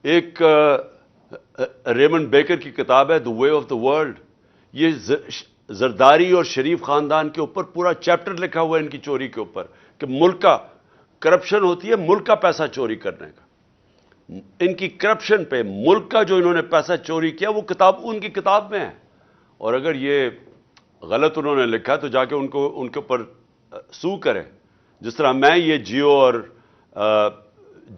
ایک Raymond baker کی کتاب ہے دی وے آف دا ورلڈ. یہ زرداری اور شریف خاندان کے اوپر پورا چیپٹر لکھا ہوا ہے ان کی چوری کے اوپر کہ ملک کا کرپشن ہوتی ہے ملک کا پیسہ چوری کرنے کا. ان کی کرپشن پہ ملک کا جو انہوں نے پیسہ چوری کیا وہ کتاب ان کی کتاب میں ہے. اور اگر یہ غلط انہوں نے لکھا تو جا کے ان کے اوپر سو کریں. جس طرح میں یہ جیو اور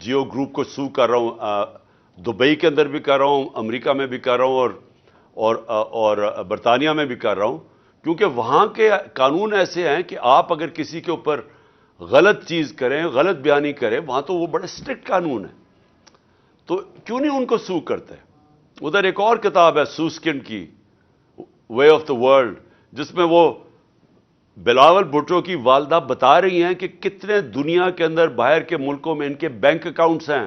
جیو گروپ کو سو کر رہا ہوں, دبئی کے اندر بھی کر رہا ہوں, امریکہ میں بھی کر رہا ہوں, اور برطانیہ میں بھی کر رہا ہوں, کیونکہ وہاں کے قانون ایسے ہیں کہ آپ اگر کسی کے اوپر غلط چیز کریں, غلط بیانی کریں, وہاں تو وہ بڑے اسٹرکٹ قانون ہیں. تو کیوں نہیں ان کو سو کرتے؟ ادھر ایک اور کتاب ہے سوسکنڈ کی وے آف دا ورلڈ, جس میں وہ بلاول بھٹو کی والدہ بتا رہی ہیں کہ کتنے دنیا کے اندر باہر کے ملکوں میں ان کے بینک اکاؤنٹس ہیں.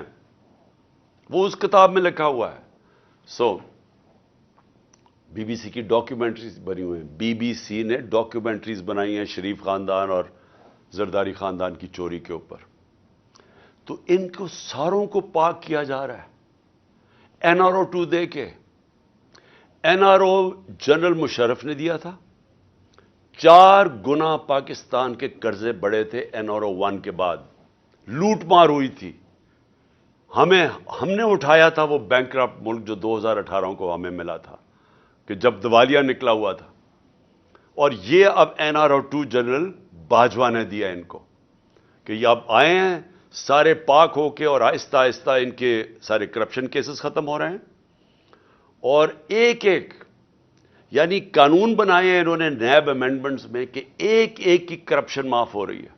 وہ اس کتاب میں لکھا ہوا ہے. بی بی سی کی ڈاکیومنٹریز بنی ہوئی ہیں. بی بی سی نے ڈاکیومنٹریز بنائی ہیں شریف خاندان اور زرداری خاندان کی چوری کے اوپر. تو ان کو ساروں کو پاک کیا جا رہا ہے. این آر او 2 دے کے. N R O general Musharraf نے دیا تھا. 4 گنا پاکستان کے قرضے بڑے تھے این آر او 1 کے بعد. لوٹ مار ہوئی تھی. ہم نے اٹھایا تھا وہ بینکرپٹ ملک جو 2018 کو ہمیں ملا تھا کہ جب دیوالیہ نکلا ہوا تھا. اور یہ اب N R O 2 general Bajwa نے دیا ان کو کہ یہ اب آئے ہیں سارے پاک ہو کے, اور آہستہ آہستہ ان کے سارے کرپشن کیسز ختم ہو رہے ہیں. اور ایک یعنی قانون بنائے ہیں انہوں نے نیب امینڈمنٹس میں کہ ایک کی کرپشن معاف ہو رہی ہے.